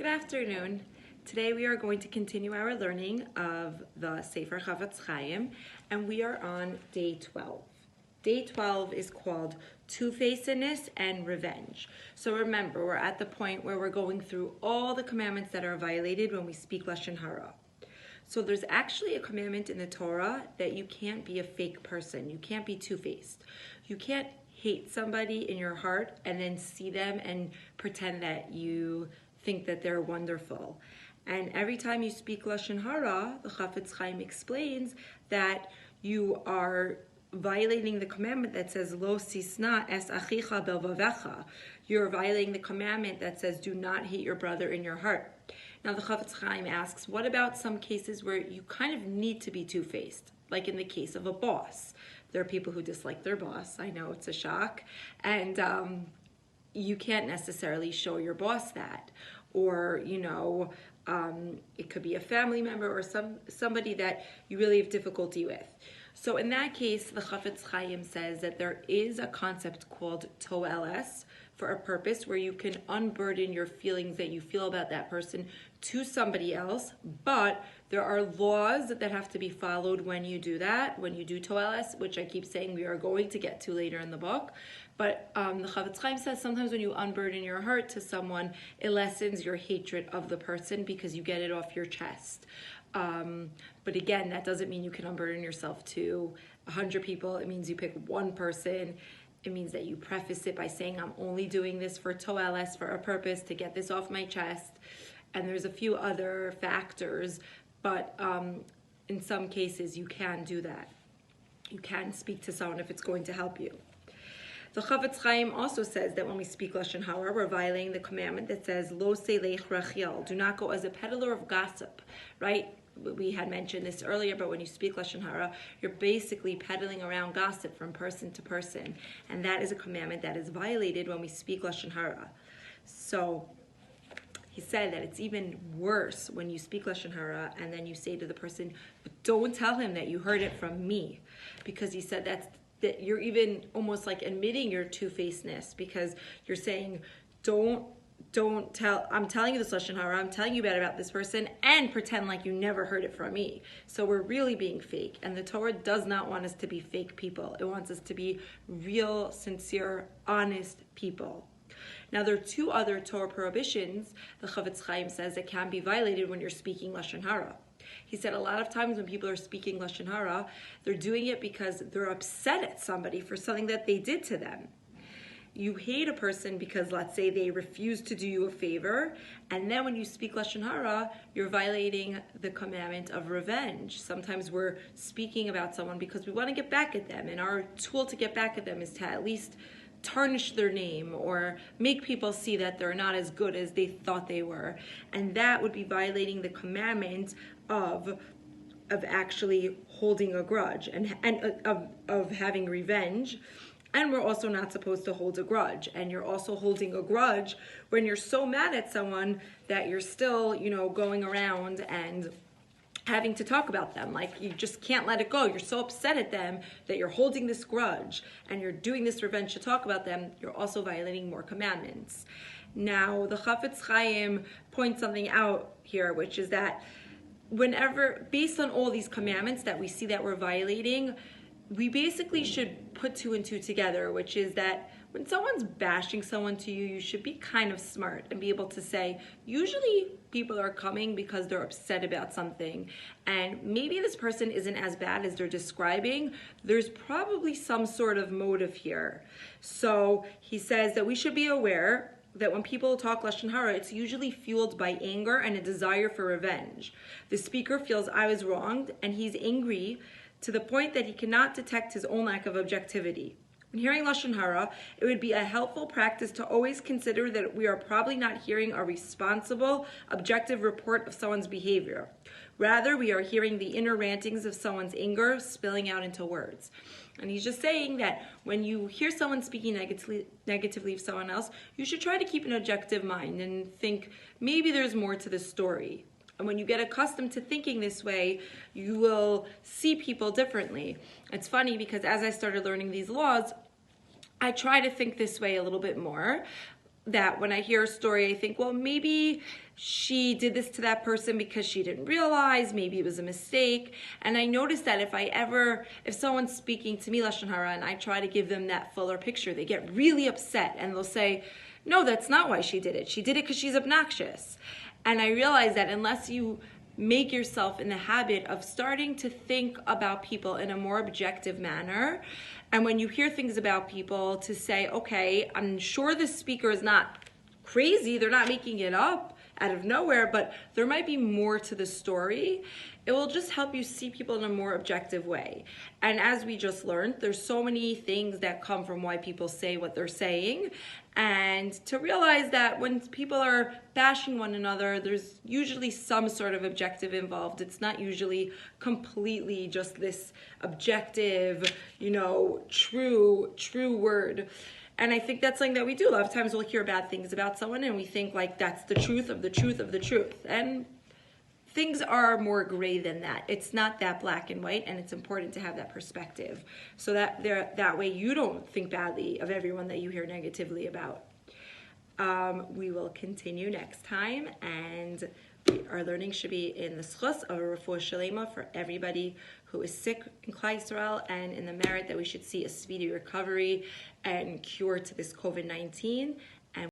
Good afternoon. Today we are going to continue our learning of the Sefer Chafetz Chaim, and we are on day 12. Day 12 is called Two-Facedness and Revenge. So remember, we're at the point where we're going through all the commandments that are violated when we speak Lashon Hara. So there's actually a commandment in the Torah that you can't be a fake person. You can't be two-faced. You can't hate somebody in your heart and then see them and pretend that you think that they're wonderful. And every time you speak Lashon Hara, the Chafetz Chaim explains that you are violating the commandment that says Lo sisna es achicha belvavecha. You're violating the commandment that says do not hate your brother in your heart. Now the Chafetz Chaim asks, what about some cases where you kind of need to be two-faced? Like in the case of a boss. There are people who dislike their boss. I know it's a shock. And you can't necessarily show your boss that. Or, it could be a family member or somebody that you really have difficulty with. So in that case, the Chafetz Chaim says that there is a concept called toeles for a purpose where you can unburden your feelings that you feel about that person to somebody else, but there are laws that have to be followed when you do that, when you do toeles, which I keep saying we are going to get to later in the book. But the Chafetz Chaim says sometimes when you unburden your heart to someone, it lessens your hatred of the person because you get it off your chest. But again, that doesn't mean you can unburden yourself to 100 people. It means you pick one person. It means that you preface it by saying, I'm only doing this for toeles, for a purpose, to get this off my chest. And there's a few other factors, but in some cases you can do that. You can speak to someone if it's going to help you. The Chafetz Chaim also says that when we speak Lashon Hara, we're violating the commandment that says, Lo selech rachiel, do not go as a peddler of gossip, right? We had mentioned this earlier, but when you speak Lashon Hara, you're basically peddling around gossip from person to person. And that is a commandment that is violated when we speak Lashon Hara. So he said that it's even worse when you speak Lashon Hara and then you say to the person, don't tell him that you heard it from me. Because he said that you're even almost like admitting your two-facedness, because you're saying, don't tell, I'm telling you this Lashon Hara, I'm telling you about this person, and pretend like you never heard it from me. So we're really being fake, and the Torah does not want us to be fake people. It wants us to be real, sincere, honest people. Now there are two other Torah prohibitions the Chafetz Chaim says that can be violated when you're speaking Lashon Hara. He said a lot of times when people are speaking Lashon Hara, they're doing it because they're upset at somebody for something that they did to them. You hate a person because, let's say, they refuse to do you a favor, and then when you speak Lashon Hara, you're violating the commandment of revenge. Sometimes we're speaking about someone because we want to get back at them, and our tool to get back at them is to at least tarnish their name or make people see that they're not as good as they thought they were. And that would be violating the commandment of actually holding a grudge and of having revenge. And we're also not supposed to hold a grudge. And you're also holding a grudge when you're so mad at someone that you're still, going around and having to talk about them. Like, you just can't let it go. You're so upset at them that you're holding this grudge and you're doing this revenge to talk about them. You're also violating more commandments. Now, the Chafetz Chaim points something out here, which is that whenever, based on all these commandments that we see that we're violating, we basically should put two and two together, which is that when someone's bashing someone to you, you should be kind of smart and be able to say, usually people are coming because they're upset about something, and maybe this person isn't as bad as they're describing. There's probably some sort of motive here. So he says that we should be aware that when people talk Lashon Hara, it's usually fueled by anger and a desire for revenge. The speaker feels I was wronged, and he's angry to the point that he cannot detect his own lack of objectivity. When hearing Lashon Hara, it would be a helpful practice to always consider that we are probably not hearing a responsible, objective report of someone's behavior. Rather, we are hearing the inner rantings of someone's anger spilling out into words. And he's just saying that when you hear someone speaking negatively of someone else, you should try to keep an objective mind and think, maybe there's more to this story. And when you get accustomed to thinking this way, you will see people differently. It's funny because as I started learning these laws, I try to think this way a little bit more. that when I hear a story, I think, well, maybe she did this to that person because she didn't realize, maybe it was a mistake. And I notice that if someone's speaking to me Lashon Hara and I try to give them that fuller picture, they get really upset and they'll say, no, that's not why she did it. She did it because she's obnoxious. And I realize that unless you make yourself in the habit of starting to think about people in a more objective manner, and when you hear things about people, to say, okay, I'm sure this speaker is not crazy, they're not making it up out of nowhere, but there might be more to the story. It will just help you see people in a more objective way. And as we just learned, there's so many things that come from why people say what they're saying. And to realize that when people are bashing one another, there's usually some sort of objective involved. It's not usually completely just this objective, true word. And I think that's something that we do. A lot of times we'll hear bad things about someone and we think like that's the truth of the truth of the truth. And things are more gray than that. It's not that black and white, and it's important to have that perspective so that way you don't think badly of everyone that you hear negatively about. We will continue next time, and our learning should be in the schus of a refuah shalema for everybody who is sick in Klal Yisrael, and in the merit that we should see a speedy recovery and cure to this COVID-19.